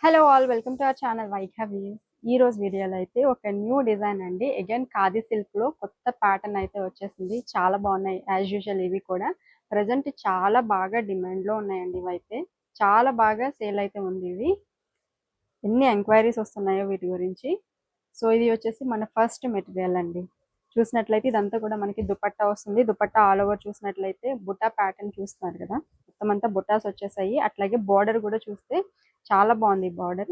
Hello all, welcome to our channel వైఘవీస్. ఈ రోజు వీడియోలో అయితే ఒక న్యూ డిజైన్ అండి. అగైన్ ఖాదీ సిల్క్ లో కొత్త ప్యాటర్న్ అయితే వచ్చేసింది. చాలా బాగున్నాయి యాజ్ యూజువల్. ఇవి కూడా ప్రజెంట్ చాలా బాగా డిమాండ్ లో ఉన్నాయండి. ఇవైతే చాలా బాగా సేల్ అయితే ఉంది. ఇవి ఎన్ని ఎంక్వైరీస్ వస్తున్నాయో వీటి గురించి. సో ఇది వచ్చేసి మన ఫస్ట్ మెటీరియల్ అండి. చూసినట్లయితే ఇదంతా కూడా మనకి దుపట్టా వస్తుంది. దుపట్టా ఆల్ ఓవర్ చూసినట్లయితే బుట్టా ప్యాటర్న్ చూస్తున్నారు కదా, మొత్తం అంతా బుట్టాస్ వచ్చేసాయి. అట్లాగే బార్డర్ కూడా చూస్తే చాలా బాగుంది. బార్డర్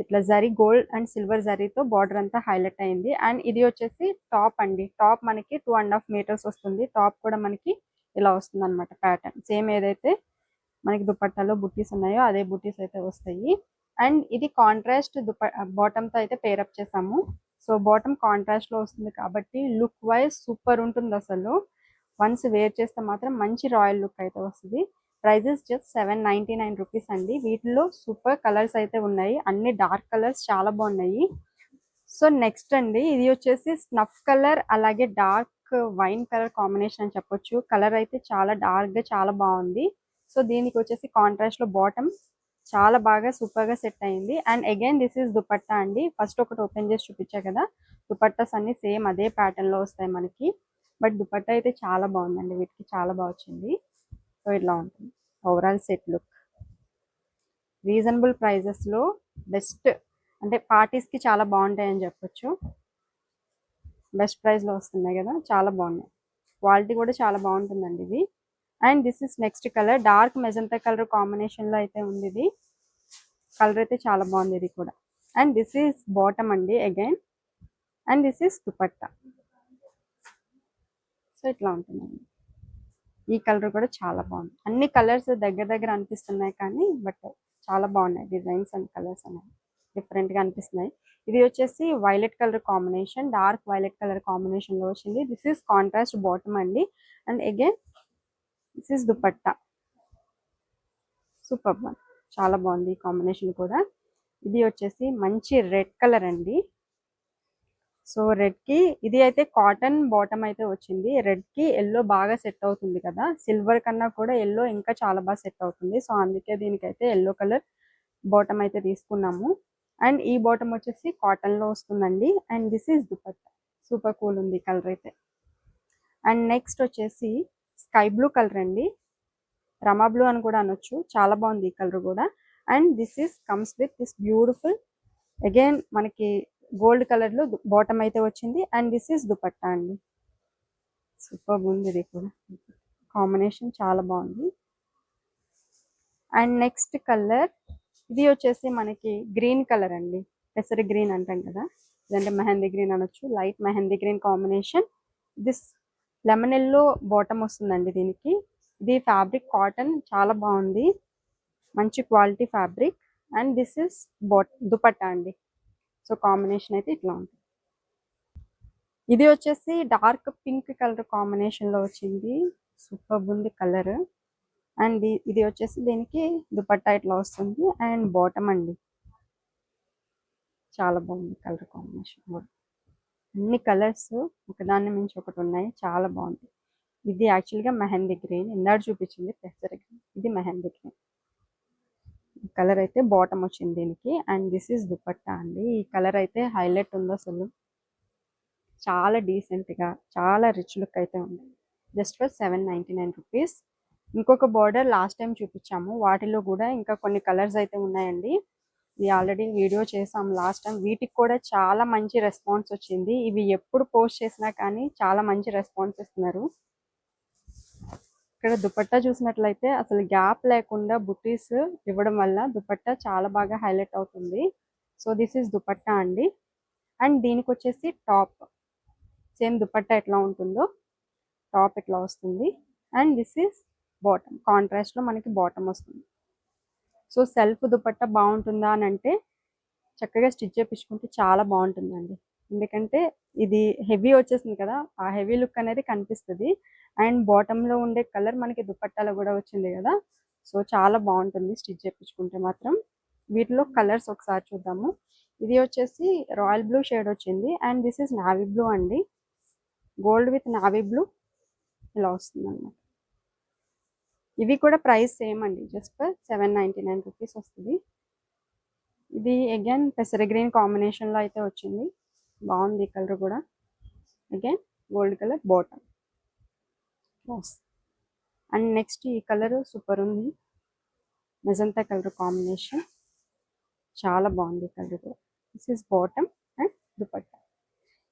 ఇట్లా జరీ గోల్డ్ అండ్ సిల్వర్ జరీతో బార్డర్ అంతా హైలైట్ అయింది. అండ్ ఇది వచ్చేసి టాప్ అండి. టాప్ మనకి 2.5 మీటర్స్ వస్తుంది. టాప్ కూడా మనకి ఇలా వస్తుంది అనమాట. ప్యాటర్న్ సేమ్ ఏదైతే మనకి దుపట్టాలో బుట్టీస్ ఉన్నాయో అదే బుట్టీస్ అయితే వస్తాయి. అండ్ ఇది కాంట్రాస్ట్ బాటమ్ తో అయితే పేరప్ చేసాము. సో బాటమ్ కాంట్రాస్ట్ లో వస్తుంది కాబట్టి లుక్ వైజ్ సూపర్ ఉంటుంది అసలు. వన్స్ వేర్ చేస్తే మాత్రం మంచి రాయల్ లుక్ అయితే వస్తుంది. ప్రైజెస్ జస్ట్ 799 రూపీస్ అండి. వీటిలో సూపర్ కలర్స్ అయితే ఉన్నాయి. అన్ని డార్క్ కలర్స్ చాలా బాగున్నాయి. సో నెక్స్ట్ అండి, ఇది వచ్చేసి స్నఫ్ కలర్ అలాగే డార్క్ వైన్ కలర్ కాంబినేషన్ అని చెప్పొచ్చు. కలర్ అయితే చాలా డార్క్ గా చాలా బాగుంది. సో దీనికి వచ్చేసి కాంట్రాస్ట్ లో బాటమ్ చాలా బాగా సూపర్ గా సెట్ అయింది. And again this is dupatta అండి. ఫస్ట్ ఒకటి ఓపెన్ చేసి చూపించా కదా, దుపట్టాస్ అన్ని సేమ్ అదే ప్యాటర్న్ లో వస్తాయి మనకి. బట్ దుపట్టా అయితే చాలా బాగుందండి. వీటికి చాలా బాగా వచ్చింది. సో ఇట్లా ఉంటుంది overall set look. Reasonable prices లో బెస్ట్, అంటే పార్టీస్ కి చాలా బాగుంటాయని చెప్పొచ్చు. బెస్ట్ ప్రైస్ లో వస్తున్నాయి కదా, చాలా బాగున్నాయి. క్వాలిటీ కూడా చాలా బాగుంటుందండి ఇది. And this is next colour, dark magenta colour combination లో అయితే ఉంది. ఇది కలర్ అయితే చాలా బాగుంది ఇది కూడా. అండ్ దిస్ ఈస్ బాటమ్ అండి again. And this is dupatta. So ఇట్లా ఉంటుందండి. ఈ కలర్ కూడా చాలా బాగుంది. అన్ని కలర్స్ దగ్గర దగ్గర అనిపిస్తున్నాయి కానీ బట్ చాలా బాగున్నాయి. డిజైన్స్ అండ్ కలర్స్ అనేవి డిఫరెంట్ గా అనిపిస్తున్నాయి. ఇది వచ్చేసి violet colour combination, dark violet colour combination లో వచ్చింది. దిస్ ఈస్ కాంట్రాస్ట్ బాటమ్ అండి. And again this is dupatta. Super one, చాలా బాగుంది ఈ కాంబినేషన్ కూడా. ఇది వచ్చేసి మంచి రెడ్ కలర్ అండి. సో రెడ్ కి ఇది అయితే కాటన్ బాటమ్ అయితే వచ్చింది. రెడ్ కి ఎల్లో బాగా సెట్ అవుతుంది కదా, సిల్వర్ కన్నా కూడా ఎల్లో ఇంకా చాలా బాగా సెట్ అవుతుంది. సో అందుకే దీనికైతే ఎల్లో కలర్ బాటమ్ అయితే తీసుకున్నాము. అండ్ ఈ బాటమ్ వచ్చేసి కాటన్ లో వస్తుందండి. And this is dupatta. Super cool ఉంది కలర్ అయితే. అండ్ నెక్స్ట్ వచ్చేసి స్కై బ్లూ కలర్ అండి. రమా బ్లూ అని కూడా అనొచ్చు. చాలా బాగుంది ఈ కలర్ కూడా. And this is comes with this beautiful again మనకి గోల్డ్ కలర్ లో బాటమ్ అయితే వచ్చింది. అండ్ దిస్ ఈస్ దుపట్టా అండి. సూపర్ ఉంది ఇది కూడా, కాంబినేషన్ చాలా బాగుంది. అండ్ నెక్స్ట్ కలర్ ఇది వచ్చేసి మనకి గ్రీన్ కలర్ అండి. పెసర గ్రీన్ అంటాం కదా, ఇదంటే మెహందీ గ్రీన్ అనొచ్చు. Light mehndi green combination. This lemon yellow bottom వస్తుందండి దీనికి. ఇది ఫ్యాబ్రిక్ కాటన్, చాలా బాగుంది, మంచి quality fabric. And this is dupatta అండి. సో కాంబినేషన్ అయితే ఇట్లా ఉంటుంది. ఇది వచ్చేసి డార్క్ పింక్ కలర్ కాంబినేషన్ లో వచ్చింది. సూపర్ ఉంది కలర్. అండ్ ఇది వచ్చేసి దీనికి దుపట్టా ఇట్లా వస్తుంది. అండ్ బాటమ్ అండి. చాలా బాగుంది కలర్ కాంబినేషన్ కూడా. అన్ని కలర్స్ ఒకదాన్ని మించి ఒకటి ఉన్నాయి, చాలా బాగుంది. ఇది యాక్చువల్గా మెహందీ గ్రీన్, ఇందాక చూపించింది పెసర గ్రీన్, ఇది మెహందీ గ్రీన్. కలర్ అయితే బాటమ్ వచ్చింది దీనికి. అండ్ దిస్ ఈస్ దుపట్టా అండి. ఈ కలర్ అయితే హైలైట్ ఉంది అసలు. చాలా డీసెంట్ గా చాలా రిచ్ లుక్ అయితే ఉంది. Just for 799 rupees. ఇంకొక బార్డర్ లాస్ట్ టైం చూపించాము, వాటిలో కూడా ఇంకా కొన్ని కలర్స్ అయితే ఉన్నాయండి. ఇది ఆల్రెడీ వీడియో చేసాం లాస్ట్ టైం. వీటికి కూడా చాలా మంచి రెస్పాన్స్ వచ్చింది. ఇవి ఎప్పుడు పోస్ట్ చేసినా కానీ చాలా మంచి రెస్పాన్స్ ఇస్తున్నారు. ఇక్కడ దుపట్టా చూసినట్లయితే అసలు గ్యాప్ లేకుండా బుటీస్ ఇవ్వడం వల్ల దుపట్టా చాలా బాగా హైలైట్ అవుతుంది. సో దిస్ ఈస్ దుపట్టా అండి. అండ్ దీనికి వచ్చేసి టాప్ సేమ్ దుపట్టా ఎట్లా ఉంటుందో టాప్ ఇట్లా వస్తుంది. And this is bottom, contrast లో మనకి బాటమ్ వస్తుంది. సో సెల్ఫ్ దుపట్టా బాగుంటుందా అని అంటే చక్కగా స్టిచ్ చేయించుకుంటే చాలా బాగుంటుందండి. ఎందుకంటే ఇది హెవీ వచ్చేసింది కదా, ఆ హెవీ లుక్ అనేది కనిపిస్తుంది. అండ్ బాటమ్ లో ఉండే కలర్ మనకి దుపట్టాలో కూడా వచ్చింది కదా, సో చాలా బాగుంటుంది స్టిచ్ చేయించుకుంటే మాత్రం. వీటిలో కలర్స్ ఒకసారి చూద్దాము. ఇది వచ్చేసి రాయల్ బ్లూ షేడ్ వచ్చింది. And this is navy blue అండి. గోల్డ్ విత్ నావీ బ్లూ ఇలా వస్తుంది అన్నమాట. ఇవి కూడా ప్రైస్ సేమ్ అండి, జస్ట్ 799 రూపీస్ వస్తుంది. ఇది అగైన్ పెసర గ్రీన్ కాంబినేషన్లో అయితే వచ్చింది. బాగుంది కలర్ కూడా. Again gold colour bottom. And next ఈ కలర్ సూపర్ ఉంది. మెజంతా కలర్ కాంబినేషన్ చాలా బాగుంది కలర్ కూడా. This is bottom and dupatta.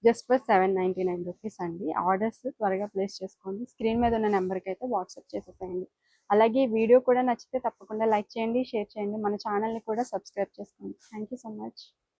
Just for 799 rupees అండి. ఆర్డర్స్ త్వరగా ప్లేస్ చేసుకోండి. స్క్రీన్ మీద ఉన్న నెంబర్కి అయితే వాట్సాప్ చేసేసేయండి. అలాగే వీడియో కూడా నచ్చితే తప్పకుండా లైక్ చేయండి, షేర్ చేయండి. మన ఛానల్ని కూడా సబ్స్క్రైబ్ చేసుకోండి. Thank you so much.